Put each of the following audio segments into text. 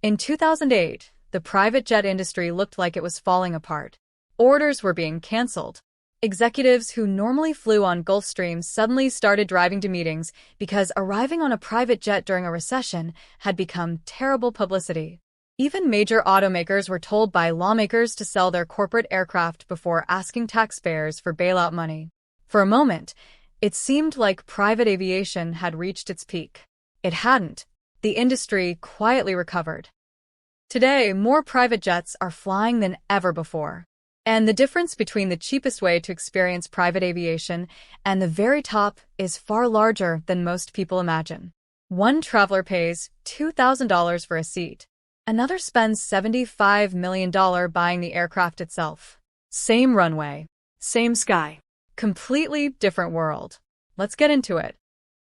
In 2008, the private jet industry looked like it was falling apart. Orders were being canceled. Executives who normally flew on Gulfstreams suddenly started driving to meetings because arriving on a private jet during a recession had become terrible publicity. Even major automakers were told by lawmakers to sell their corporate aircraft before asking taxpayers for bailout money. For a moment, it seemed like private aviation had reached its peak. It hadn't. The industry quietly recovered. Today, more private jets are flying than ever before. And the difference between the cheapest way to experience private aviation and the very top is far larger than most people imagine. One traveler pays $2,000 for a seat. Another spends $75 million buying the aircraft itself. Same runway, same sky, completely different world. Let's get into it.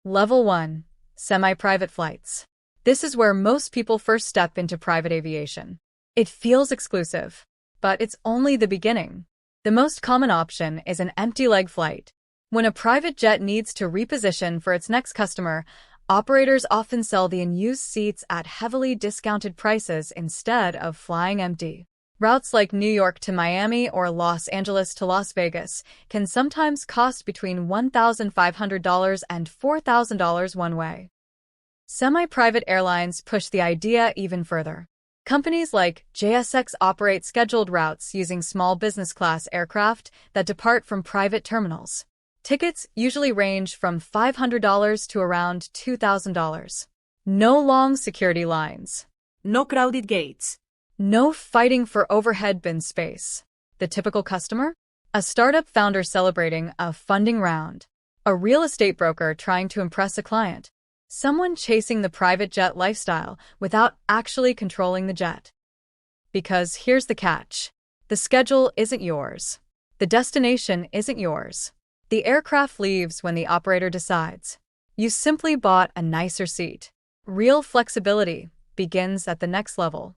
Level 1. Semi-private flights. This is where most people first step into private aviation. It feels exclusive. But it's only the beginning. The most common option is an empty-leg flight. When a private jet needs to reposition for its next customer, operators often sell the unused seats at heavily discounted prices instead of flying empty. Routes like New York to Miami or Los Angeles to Las Vegas can sometimes cost between $1,500 and $4,000 one way. Semi-private airlines push the idea even further. Companies like JSX operate scheduled routes using small business class aircraft that depart from private terminals. Tickets usually range from $500 to around $2,000. No long security lines. No crowded gates. No fighting for overhead bin space. The typical customer? A startup founder celebrating a funding round. A real estate broker trying to impress a client. Someone chasing the private jet lifestyle without actually controlling the jet. Because here's the catch. The schedule isn't yours. The destination isn't yours. The aircraft leaves when the operator decides. You simply bought a nicer seat. Real flexibility begins at the next level.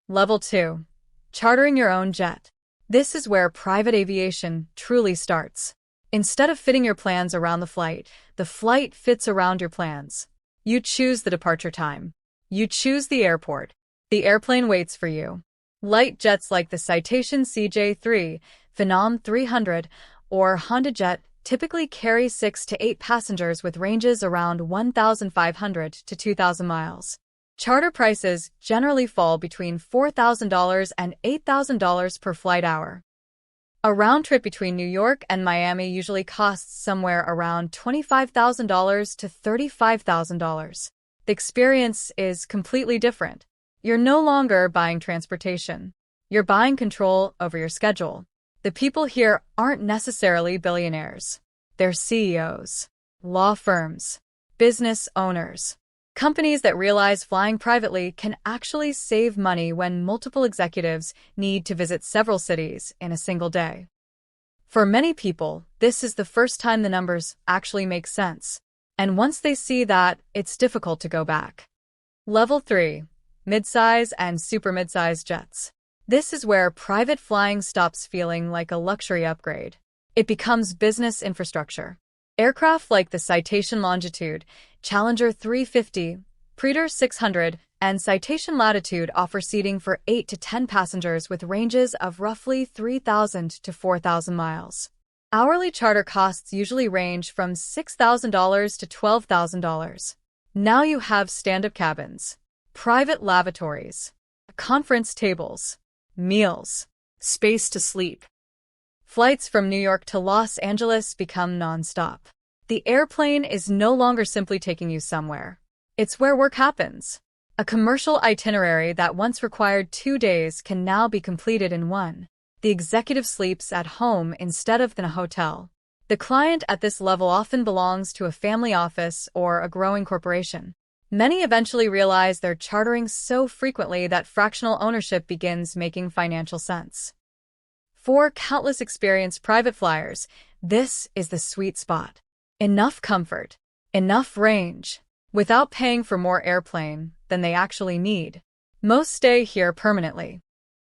Level 2. Chartering your own jet. This is where private aviation truly starts. Instead of fitting your plans around the flight fits around your plans. You choose the departure time. You choose the airport. The airplane waits for you. Light jets like the Citation CJ3, Phenom 300, or HondaJet typically carry 6 to 8 passengers with ranges around 1,500 to 2,000 miles. Charter prices generally fall between $4,000 and $8,000 per flight hour. A round trip between New York and Miami usually costs somewhere around $25,000 to $35,000. The experience is completely different. You're no longer buying transportation. You're buying control over your schedule. The people here aren't necessarily billionaires. They're CEOs, law firms, business owners. Companies that realize flying privately can actually save money when multiple executives need to visit several cities in a single day. For many people, this is the first time the numbers actually make sense. And once they see that, it's difficult to go back. Level 3. Midsize and Super-Midsize Jets. This is where private flying stops feeling like a luxury upgrade. It becomes business infrastructure. Aircraft like the Citation Longitude, Challenger 350, Praetor 600, and Citation Latitude offer seating for 8 to 10 passengers with ranges of roughly 3,000 to 4,000 miles. Hourly charter costs usually range from $6,000 to $12,000. Now you have stand-up cabins, private lavatories, conference tables, meals, space to sleep. Flights from New York to Los Angeles become nonstop. The airplane is no longer simply taking you somewhere. It's where work happens. A commercial itinerary that once required 2 days can now be completed in 1. The executive sleeps at home instead of in a hotel. The client at this level often belongs to a family office or a growing corporation. Many eventually realize they're chartering so frequently that fractional ownership begins making financial sense. For countless experienced private flyers, this is the sweet spot. Enough comfort, enough range, without paying for more airplane than they actually need. Most stay here permanently.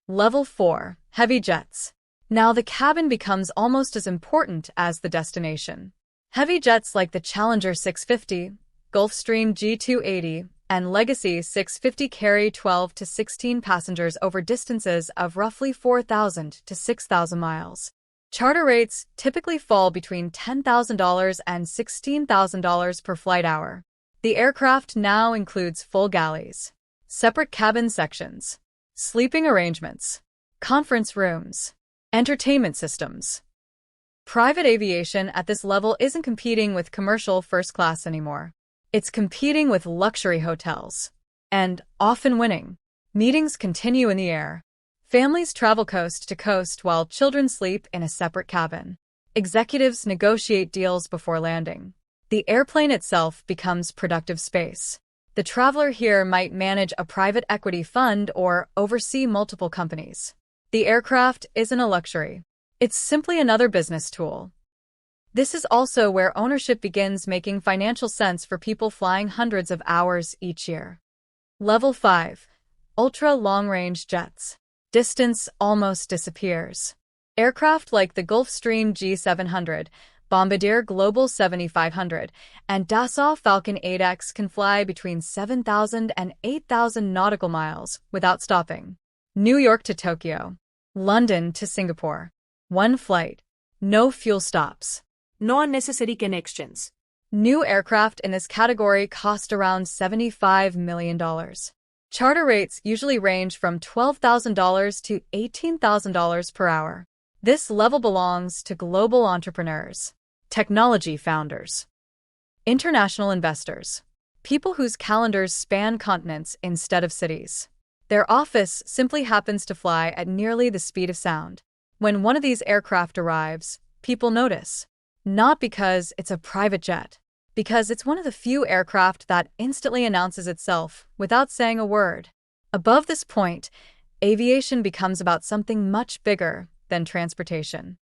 Level 4. Heavy jets. Now the cabin becomes almost as important as the destination. Heavy jets like the Challenger 650, Gulfstream G280, and Legacy 650 carry 12 to 16 passengers over distances of roughly 4,000 to 6,000 miles. Charter rates typically fall between $10,000 and $16,000 per flight hour. The aircraft now includes full galleys, separate cabin sections, sleeping arrangements, conference rooms, entertainment systems. Private aviation at this level isn't competing with commercial first class anymore. It's competing with luxury hotels. And often winning. Meetings continue in the air. Families travel coast to coast while children sleep in a separate cabin. Executives negotiate deals before landing. The airplane itself becomes productive space. The traveler here might manage a private equity fund or oversee multiple companies. The aircraft isn't a luxury. It's simply another business tool. This is also where ownership begins making financial sense for people flying hundreds of hours each year. Level 5. Ultra-long-range jets. Distance almost disappears. Aircraft like the Gulfstream G700, Bombardier Global 7500, and Dassault Falcon 8X can fly between 7,000 and 8,000 nautical miles without stopping. New York to Tokyo. London to Singapore. One flight. No fuel stops. No unnecessary connections. New aircraft in this category cost around $75 million. Charter rates usually range from $12,000 to $18,000 per hour. This level belongs to global entrepreneurs, technology founders, international investors, people whose calendars span continents instead of cities. Their office simply happens to fly at nearly the speed of sound. When one of these aircraft arrives, people notice. Not because it's a private jet, because it's one of the few aircraft that instantly announces itself without saying a word. Above this point, aviation becomes about something much bigger than transportation.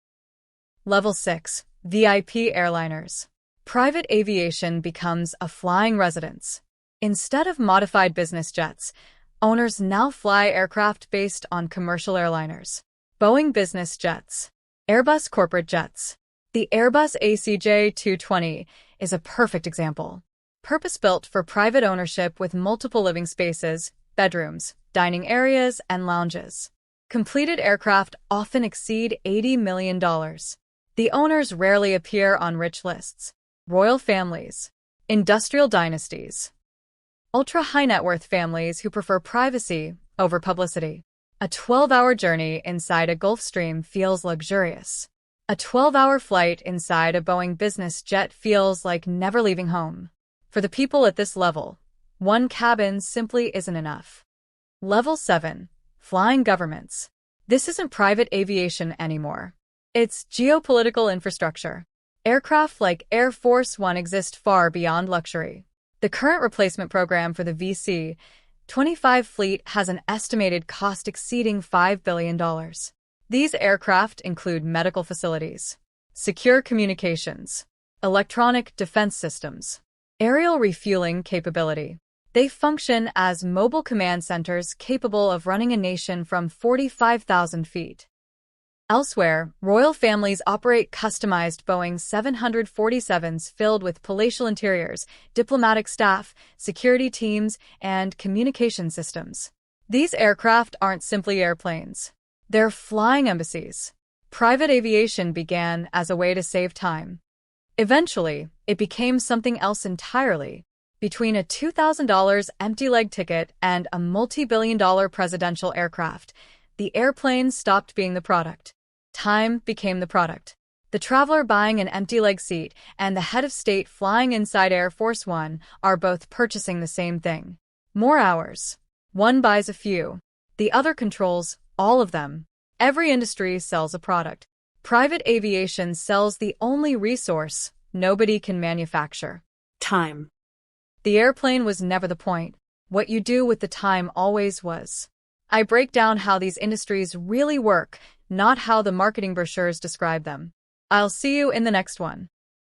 Level 6. VIP airliners. Private aviation becomes a flying residence. Instead of modified business jets, owners now fly aircraft based on commercial airliners. Boeing business jets. Airbus corporate jets. The Airbus ACJ220 is a perfect example. Purpose-built for private ownership with multiple living spaces, bedrooms, dining areas, and lounges. Completed aircraft often exceed $80 million. The owners rarely appear on rich lists. Royal families. Industrial dynasties. Ultra-high net worth families who prefer privacy over publicity. A 12-hour journey inside a Gulfstream feels luxurious. A 12-hour flight inside a Boeing business jet feels like never leaving home. For the people at this level, one cabin simply isn't enough. Level 7. Flying governments. This isn't private aviation anymore. It's geopolitical infrastructure. Aircraft like Air Force One exist far beyond luxury. The current replacement program for the VC-25 fleet has an estimated cost exceeding $5 billion. These aircraft include medical facilities, secure communications, electronic defense systems, aerial refueling capability. They function as mobile command centers capable of running a nation from 45,000 feet. Elsewhere, royal families operate customized Boeing 747s filled with palatial interiors, diplomatic staff, security teams, and communication systems. These aircraft aren't simply airplanes. They're flying embassies. Private aviation began as a way to save time. Eventually, it became something else entirely. Between a $2,000 empty leg ticket and a multi-billion-dollar presidential aircraft, the airplane stopped being the product. Time became the product. The traveler buying an empty leg seat and the head of state flying inside Air Force One are both purchasing the same thing. More hours. One buys a few. The other controls all of them. Every industry sells a product. Private aviation sells the only resource nobody can manufacture. Time. The airplane was never the point. What you do with the time always was. I break down how these industries really work, not how the marketing brochures describe them. I'll see you in the next one.